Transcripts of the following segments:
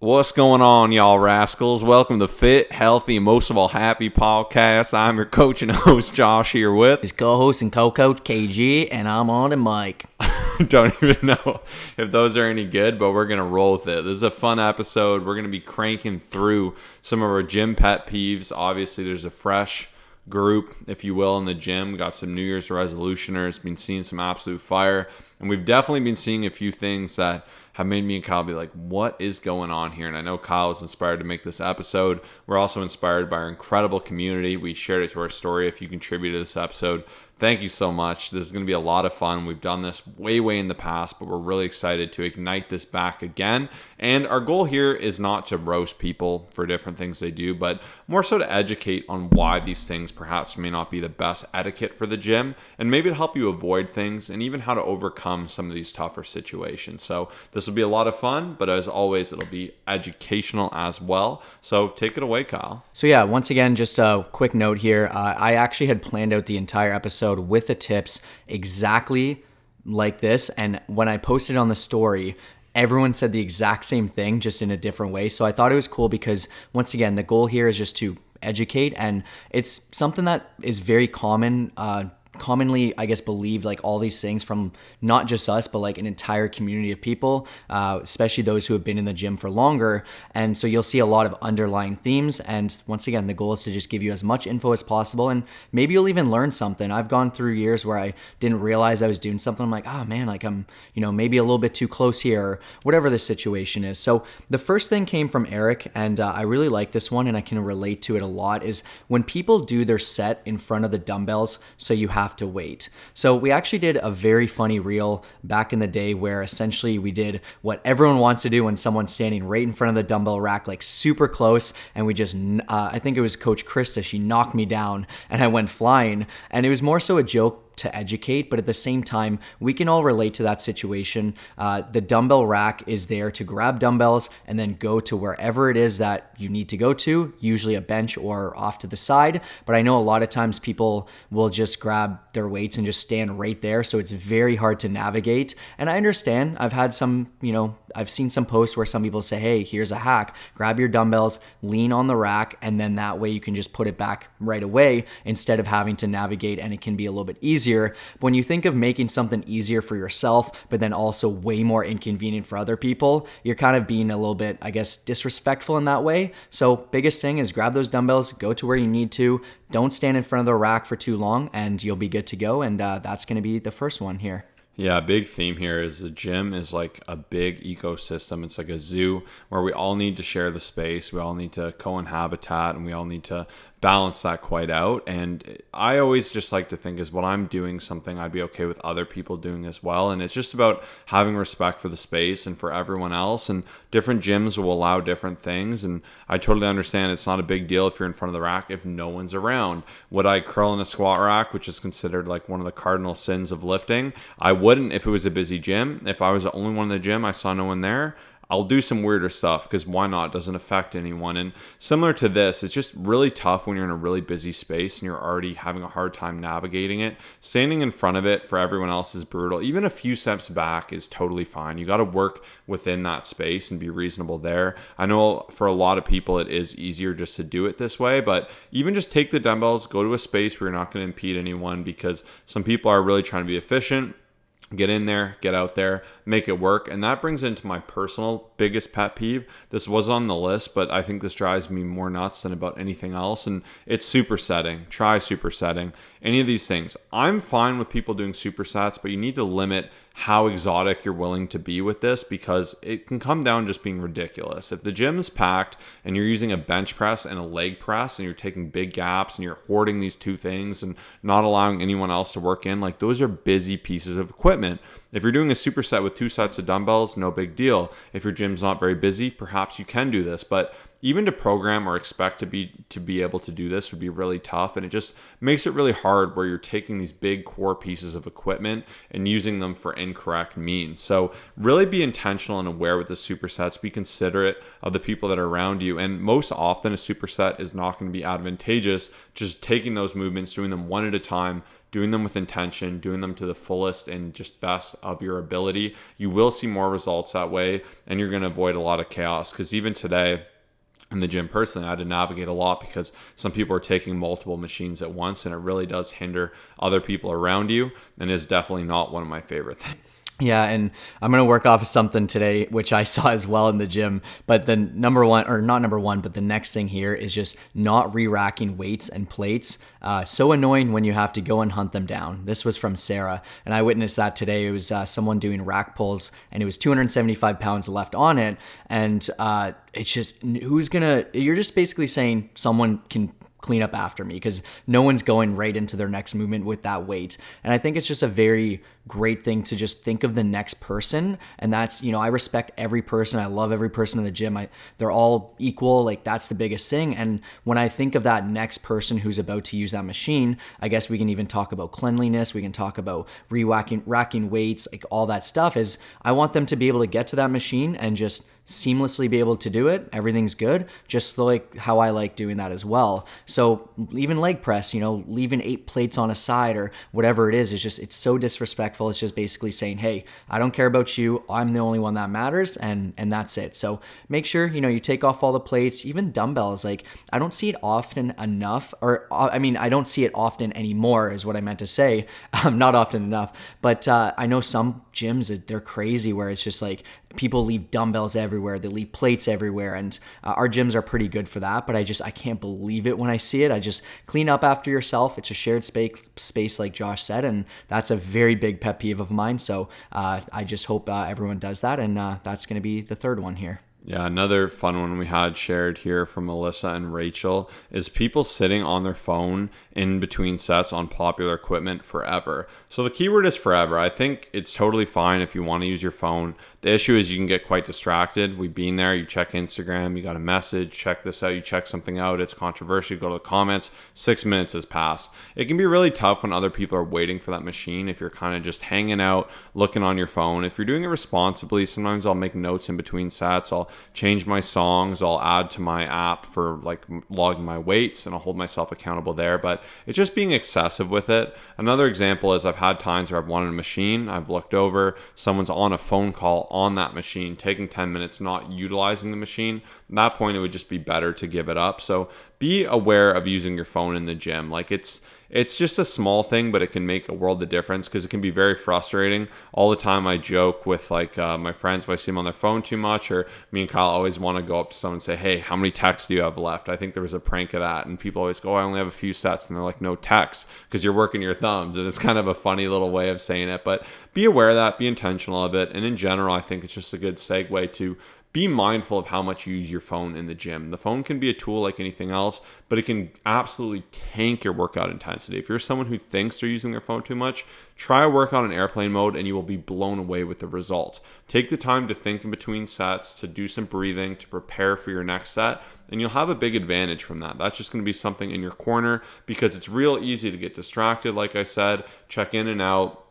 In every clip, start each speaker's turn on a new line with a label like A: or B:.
A: What's going on, y'all rascals? Welcome to Fit, Healthy, and most of all, Happy Podcast. I'm your coach and host, Josh, here with
B: his co-host and co-coach, KG, and I'm on the mic.
A: Don't even know if those are any good, but we're going to roll with it. This is a fun episode. We're going to be cranking through some of our gym pet peeves. Obviously, there's a fresh group, if you will, in the gym. We got some New Year's resolutioners, been seeing some absolute fire, and we've definitely been seeing a few things that have made me and Kyle be like, what is going on here? And I know Kyle was inspired to make this episode. We're also inspired by our incredible community. We shared it to our story. If you contributed to this episode, thank you so much. This is going to be a lot of fun. We've done this way in the past, but we're really excited to ignite this back again. And our goal here is not to roast people for different things they do, but more so to educate on why these things perhaps may not be the best etiquette for the gym, and maybe to help you avoid things and even how to overcome some of these tougher situations. So this will be a lot of fun, but as always, it'll be educational as well. So take it away, Kyle.
B: So yeah, once again, just a quick note here. I actually had planned out the entire episode with the tips exactly like this, and when I posted on the story, everyone said the exact same thing, just in a different way. So I thought it was cool because, once again, the goal here is just to educate, and it's something that is very commonly, I guess, believed, like all these things from not just us, but like an entire community of people, especially those who have been in the gym for longer. And so you'll see a lot of underlying themes. And once again, the goal is to just give you as much info as possible. And maybe you'll even learn something. I've gone through years where I didn't realize I was doing something. I'm like, oh man, like I'm, maybe a little bit too close here, or whatever the situation is. So the first thing came from Eric, and I really like this one, and I can relate to it a lot, is when people do their set in front of the dumbbells, so you have to wait. So we actually did a very funny reel back in the day where essentially we did what everyone wants to do when someone's standing right in front of the dumbbell rack, like super close, and we just, I think it was Coach Krista, she knocked me down and I went flying, and it was more so a joke to educate, but at the same time, we can all relate to that situation. The dumbbell rack is there to grab dumbbells and then go to wherever it is that you need to go to, usually a bench or off to the side. But I know a lot of times people will just grab their weights and just stand right there, so it's very hard to navigate. And I understand. I've had some, I've seen some posts where some people say, hey, here's a hack. Grab your dumbbells, lean on the rack, and then that way you can just put it back right away instead of having to navigate, and it can be a little bit easier. But when you think of making something easier for yourself, but then also way more inconvenient for other people, you're kind of being a little bit, I guess, disrespectful in that way. So biggest thing is grab those dumbbells, go to where you need to, don't stand in front of the rack for too long, and you'll be good to go. And that's going to be the first one here.
A: Yeah, a big theme here is the gym is like a big ecosystem. It's like a zoo where we all need to share the space. We all need to co-inhabitat, and we all need to balance that quite out. And I always just like to think is what I'm doing something I'd be okay with other people doing as well. And it's just about having respect for the space and for everyone else. And different gyms will allow different things. And I totally understand it's not a big deal if you're in front of the rack if no one's around. Would I curl in a squat rack, which is considered like one of the cardinal sins of lifting? I wouldn't if it was a busy gym. If I was the only one in the gym, I saw no one there, I'll do some weirder stuff because why not? It doesn't affect anyone. And similar to this, it's just really tough when you're in a really busy space and you're already having a hard time navigating it. Standing in front of it for everyone else is brutal. Even a few steps back is totally fine. You got to work within that space and be reasonable there. I know for a lot of people it is easier just to do it this way, but even just take the dumbbells, go to a space where you're not going to impede anyone, because some people are really trying to be efficient. Get in there, get out there, make it work. And that brings into my personal biggest pet peeve. This was on the list, but I think this drives me more nuts than about anything else. And it's supersetting. Try supersetting. Any of these things. I'm fine with people doing supersets, but you need to limit how exotic you're willing to be with this, because it can come down just being ridiculous. If the gym is packed and you're using a bench press and a leg press and you're taking big gaps and you're hoarding these two things and not allowing anyone else to work in, like those are busy pieces of equipment. If you're doing a superset with 2 sets of dumbbells, no big deal. If your gym's not very busy, perhaps you can do this, but even to program or expect to be able to do this would be really tough, and it just makes it really hard where you're taking these big core pieces of equipment and using them for incorrect means. So really be intentional and aware with the supersets. Be considerate of the people that are around you, and most often a superset is not going to be advantageous. Just taking those movements, doing them one at a time, doing them with intention, doing them to the fullest and just best of your ability, you will see more results that way, and you're going to avoid a lot of chaos. Because even today in the gym personally, I had to navigate a lot because some people are taking multiple machines at once, and it really does hinder other people around you, and is definitely not one of my favorite things.
B: Yeah, and I'm going to work off of something today, which I saw as well in the gym. But the number one, or not number one, but the next thing here is just not re-racking weights and plates. So annoying when you have to go and hunt them down. This was from Sarah, and I witnessed that today. It was someone doing rack pulls, and it was 275 pounds left on it. And it's just, you're just basically saying someone can clean up after me, because no one's going right into their next movement with that weight. And I think it's just a very great thing to just think of the next person. And that's, I respect every person. I love every person in the gym. They're all equal. Like, that's the biggest thing. And when I think of that next person who's about to use that machine, I guess we can even talk about cleanliness. We can talk about racking weights, like all that stuff. Is I want them to be able to get to that machine and just seamlessly be able to do it. Everything's good, just like how I like doing that as well. So even leg press, leaving 8 plates on a side or whatever it is just, it's so disrespectful. It's just basically saying, hey, I don't care about you. I'm the only one that matters. And that's it. So make sure, you take off all the plates, even dumbbells. Like, I don't see it often enough, I don't see it often anymore is what I meant to say. Not often enough, but I know some gyms, they're crazy where it's just like, people leave dumbbells everywhere. They leave plates everywhere. And our gyms are pretty good for that. But I can't believe it when I see it. I just clean up after yourself. It's a shared space like Josh said. And that's a very big pet peeve of mine. So I just hope everyone does that. And that's going to be the third one here.
A: Yeah, another fun one we had shared here from Melissa and Rachel is people sitting on their phone in between sets on popular equipment forever. So the keyword is forever. I think it's totally fine if you want to use your phone. The issue is you can get quite distracted. We've been there. You check Instagram, you got a message, check this out, you check something out, it's controversial, you go to the comments, 6 minutes has passed. It can be really tough when other people are waiting for that machine if you're kind of just hanging out, looking on your phone. If you're doing it responsibly, sometimes I'll make notes in between sets. I'll change my songs. I'll add to my app for like logging my weights, and I'll hold myself accountable there. But it's just being excessive with it. Another example is I've had times where I've wanted a machine. I've looked over, someone's on a phone call on that machine, taking 10 minutes, not utilizing the machine. At that point, it would just be better to give it up. So be aware of using your phone in the gym. Like, it's just a small thing, but it can make a world of difference because it can be very frustrating. All the time I joke with my friends if I see them on their phone too much, or me and Kyle always want to go up to someone and say, hey, how many texts do you have left? I think there was a prank of that, and people always go, I only have a few sets, and they're like, no texts, because you're working your thumbs, and it's kind of a funny little way of saying it. But be aware of that, be intentional of it, and in general, I think it's just a good segue to be mindful of how much you use your phone in the gym. The phone can be a tool like anything else, but it can absolutely tank your workout intensity. If you're someone who thinks they're using their phone too much, try a workout in airplane mode and you will be blown away with the results. Take the time to think in between sets, to do some breathing, to prepare for your next set, and you'll have a big advantage from that. That's just going to be something in your corner because it's real easy to get distracted. Like I said, check in and out,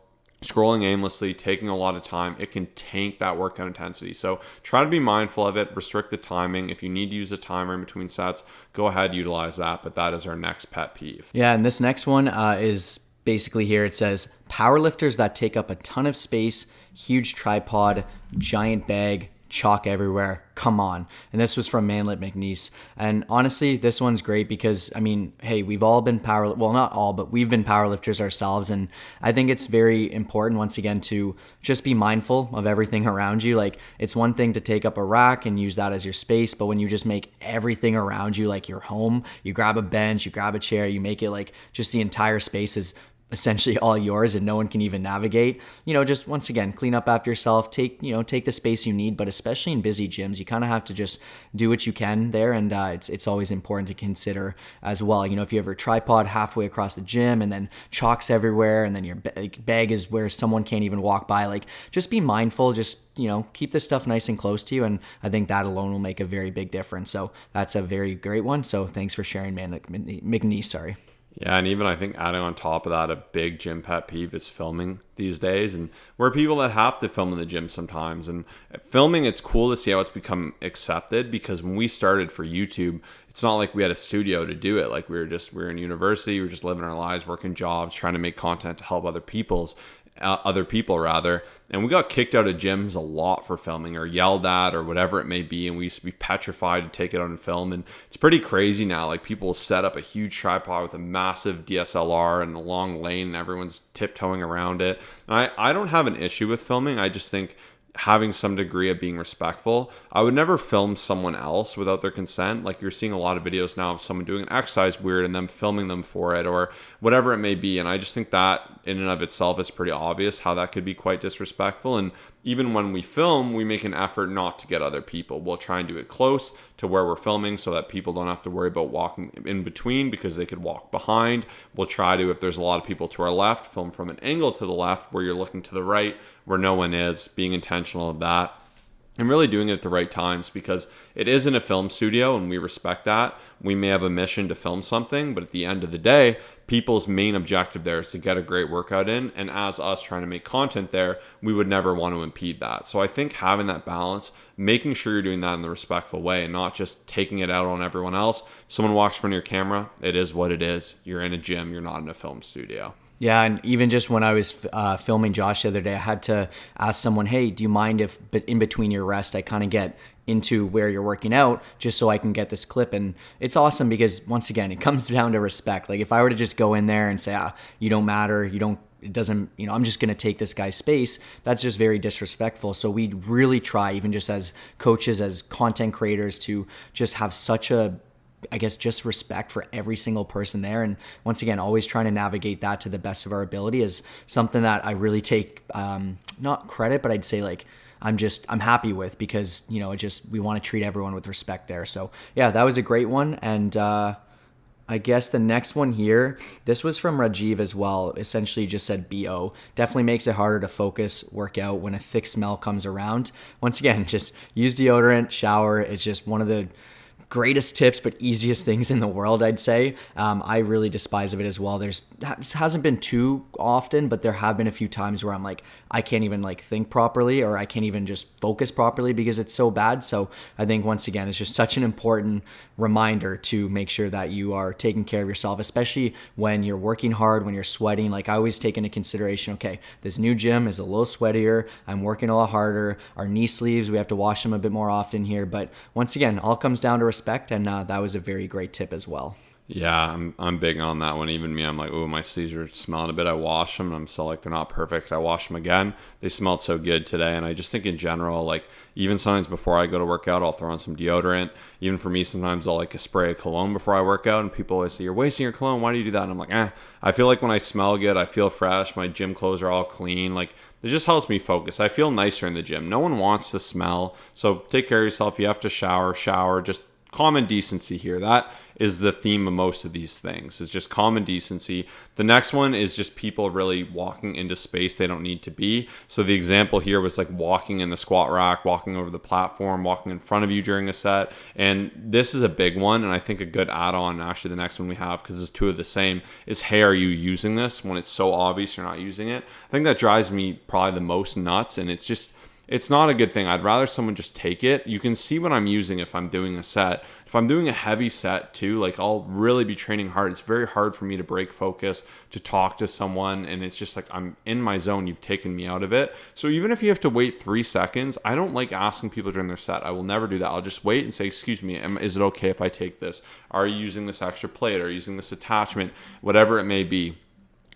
A: scrolling aimlessly, taking a lot of time. It can tank that workout intensity. So try to be mindful of it, restrict the timing. If you need to use a timer in between sets, go ahead, utilize that. But that is our next pet peeve.
B: Yeah, and this next one is basically here. It says, powerlifters that take up a ton of space, huge tripod, giant bag, chalk everywhere. Come on. And this was from Manlet McNeese. And honestly, this one's great because, hey, we've all been not all, but we've been powerlifters ourselves. And I think it's very important, once again, to just be mindful of everything around you. Like, it's one thing to take up a rack and use that as your space, but when you just make everything around you like your home, you grab a bench, you grab a chair, you make it like just the entire space is essentially all yours and no one can even navigate. Just once again, clean up after yourself, take the space you need, but especially in busy gyms, you kind of have to just do what you can there. And it's always important to consider as well. If you have a tripod halfway across the gym and then chalks everywhere and then your bag is where someone can't even walk by, like, just be mindful, just, keep this stuff nice and close to you. And I think that alone will make a very big difference. So that's a very great one. So thanks for sharing, man. McNeese, sorry.
A: Yeah, and even I think adding on top of that, a big gym pet peeve is filming these days. And we're people that have to film in the gym sometimes. And filming, it's cool to see how it's become accepted, because when we started for YouTube, it's not like we had a studio to do it. Like we were in university, we were just living our lives, working jobs, trying to make content to help other people rather. And we got kicked out of gyms a lot for filming, or yelled at, or whatever it may be, and we used to be petrified to take it out and film. And it's pretty crazy now. Like, people will set up a huge tripod with a massive DSLR and a long lane, and everyone's tiptoeing around it. And I don't have an issue with filming. I just think having some degree of being respectful. I would never film someone else without their consent. Like, you're seeing a lot of videos now of someone doing an exercise weird and them filming them for it, or whatever it may be. And I just think that in and of itself is pretty obvious how that could be quite disrespectful. And even when we film, we make an effort not to get other people. We'll try and do it close to where we're filming so that people don't have to worry about walking in between, because they could walk behind. We'll try to, if there's a lot of people to our left, film from an angle to the left where you're looking to the right where no one is, being intentional of that. And really doing it at the right times, because it isn't a film studio and we respect that. We may have a mission to film something, but at the end of the day, people's main objective there is to get a great workout in. And as us trying to make content there, we would never want to impede that. So I think having that balance, making sure you're doing that in the respectful way and not just taking it out on everyone else. Someone walks in front of your camera, it is what it is. You're in a gym, you're not in a film studio.
B: Yeah, and even just when I was filming Josh the other day, I had to ask someone, hey, do you mind if in between your rest I kind of get into where you're working out just so I can get this clip? And it's awesome because, once again, it comes down to respect. Like, if I were to just go in there and say, you don't matter, it doesn't, I'm just going to take this guy's space, that's just very disrespectful. So we really try, even just as coaches, as content creators, to just have such a, I guess, just respect for every single person there. And once again, always trying to navigate that to the best of our ability is something that I really take, not credit, but I'd say like, I'm happy with, because, we want to treat everyone with respect there. So yeah, that was a great one. And, I guess the next one here, this was from Rajiv as well. Essentially just said BO. Definitely makes it harder to focus, work out when a thick smell comes around. Once again, just use deodorant, shower. It's just one of the greatest tips, but easiest things in the world, I'd say. I really despise of it as well. This hasn't been too often, but there have been a few times where I'm like, I can't even like think properly, or I can't even just focus properly because it's so bad. So I think, once again, it's just such an important reminder to make sure that you are taking care of yourself, especially when you're working hard, when you're sweating. Like, I always take into consideration, okay, this new gym is a little sweatier, I'm working a lot harder, our knee sleeves, we have to wash them a bit more often here. But once again, all comes down to respect, and that was a very great tip as well.
A: Yeah, I'm big on that one. Even me, I'm like, oh, my sleeves are smelling a bit. I wash them, and I'm still like, they're not perfect. I wash them again. They smelled so good today. And I just think in general, like, even sometimes before I go to work out, I'll throw on some deodorant. Even for me, sometimes I'll like a spray of cologne before I work out, and people always say, you're wasting your cologne. Why do you do that? And I'm like, I feel like when I smell good, I feel fresh. My gym clothes are all clean. Like, it just helps me focus. I feel nicer in the gym. No one wants to smell. So take care of yourself. You have to shower, just common decency here. That is the theme of most of these things, is just common decency. The next one is just people really walking into space they don't need to be. So the example here was like walking in the squat rack, walking over the platform, walking in front of you during a set. And this is a big one. And I think a good add-on, actually the next one we have, because it's two of the same, is, hey, are you using this? When it's so obvious you're not using it. I think that drives me probably the most nuts. And it's not a good thing. I'd rather someone just take it. You can see what I'm using if I'm doing a set. If I'm doing a heavy set too, like, I'll really be training hard. It's very hard for me to break focus, to talk to someone. And it's just like, I'm in my zone. You've taken me out of it. So even if you have to wait 3 seconds, I don't like asking people during their set. I will never do that. I'll just wait and say, excuse me, is it okay if I take this? Are you using this extra plate? Are you using this attachment? Whatever it may be.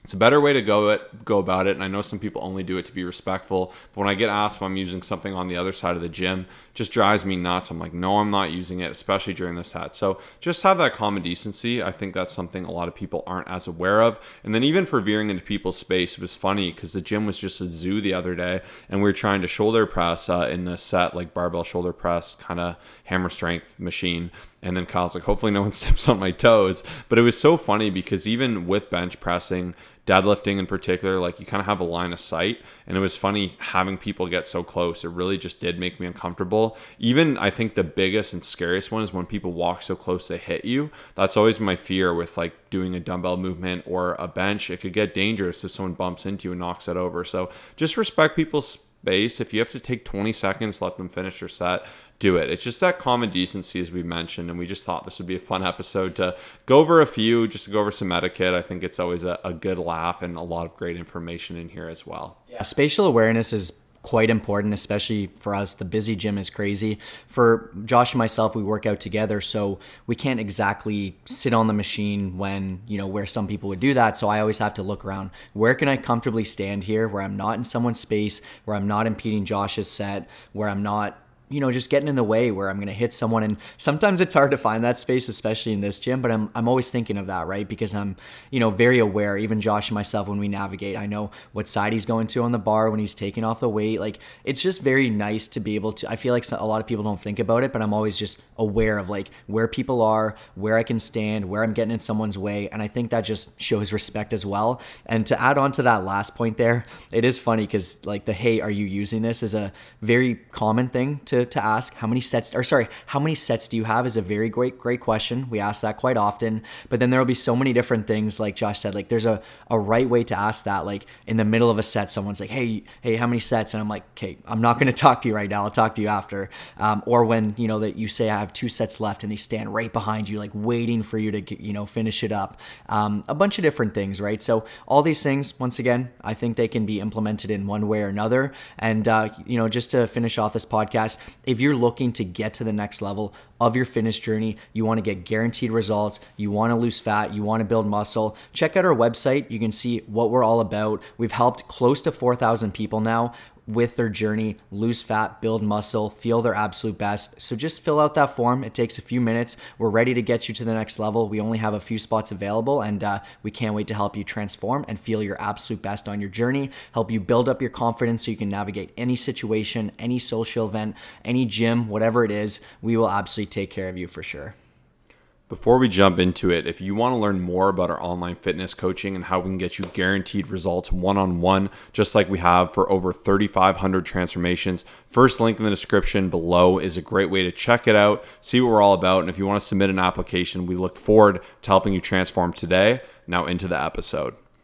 A: It's a better way to go about it, and I know some people only do it to be respectful, but when I get asked if I'm using something on the other side of the gym, it just drives me nuts. I'm like, no, I'm not using it, especially during the set. So just have that common decency. I think that's something a lot of people aren't as aware of. And then even for veering into people's space, it was funny because the gym was just a zoo the other day, and we were trying to shoulder press in the set, like barbell shoulder press, kind of hammer strength machine. And then Kyle's like, hopefully no one steps on my toes. But it was so funny because even with bench pressing, deadlifting in particular, like you kind of have a line of sight. And it was funny having people get so close. It really just did make me uncomfortable. Even I think the biggest and scariest one is when people walk so close they hit you. That's always my fear with like doing a dumbbell movement or a bench. It could get dangerous if someone bumps into you and knocks it over. So just respect people's space. If you have to take 20 seconds, let them finish their set, do it. It's just that common decency, as we mentioned, and we just thought this would be a fun episode to go over a few, just to go over some etiquette. I think it's always a good laugh and a lot of great information in here as well.
B: Yeah, spatial awareness is quite important, especially for us. The busy gym is crazy. For Josh and myself, we work out together, so we can't exactly sit on the machine when, where some people would do that. So I always have to look around. Where can I comfortably stand here, where I'm not in someone's space, where I'm not impeding Josh's set, where I'm not just getting in the way, where I'm going to hit someone. And sometimes it's hard to find that space, especially in this gym, but I'm always thinking of that, right? Because I'm, very aware, even Josh and myself, when we navigate, I know what side he's going to on the bar when he's taking off the weight. Like, it's just very nice to be able to, I feel like a lot of people don't think about it, but I'm always just aware of like where people are, where I can stand, where I'm getting in someone's way. And I think that just shows respect as well. And to add on to that last point there, it is funny because like hey, are you using this is a very common thing to ask. How many sets do you have is a very great question. We ask that quite often, but then there will be so many different things. Like Josh said, like there's a right way to ask that. Like in the middle of a set, someone's like, hey, how many sets? And I'm like, okay, I'm not going to talk to you right now. I'll talk to you after. Or when, that you say I have 2 sets left and they stand right behind you, like waiting for you to, finish it up. A bunch of different things, right? So all these things, once again, I think they can be implemented in one way or another. And, just to finish off this podcast, if you're looking to get to the next level of your fitness journey, you want to get guaranteed results, you want to lose fat, you want to build muscle, check out our website. You can see what we're all about. We've helped close to 4,000 people now with their journey, lose fat, build muscle, feel their absolute best. So just fill out that form. It takes a few minutes. We're ready to get you to the next level. We only have a few spots available, and we can't wait to help you transform and feel your absolute best on your journey, help you build up your confidence so you can navigate any situation, any social event, any gym, whatever it is. We will absolutely take care of you for sure.
A: Before we jump into it, if you want to learn more about our online fitness coaching and how we can get you guaranteed results one-on-one, just like we have for over 3,500 transformations, first link in the description below is a great way to check it out, see what we're all about. And if you want to submit an application, we look forward to helping you transform today. Now into the episode.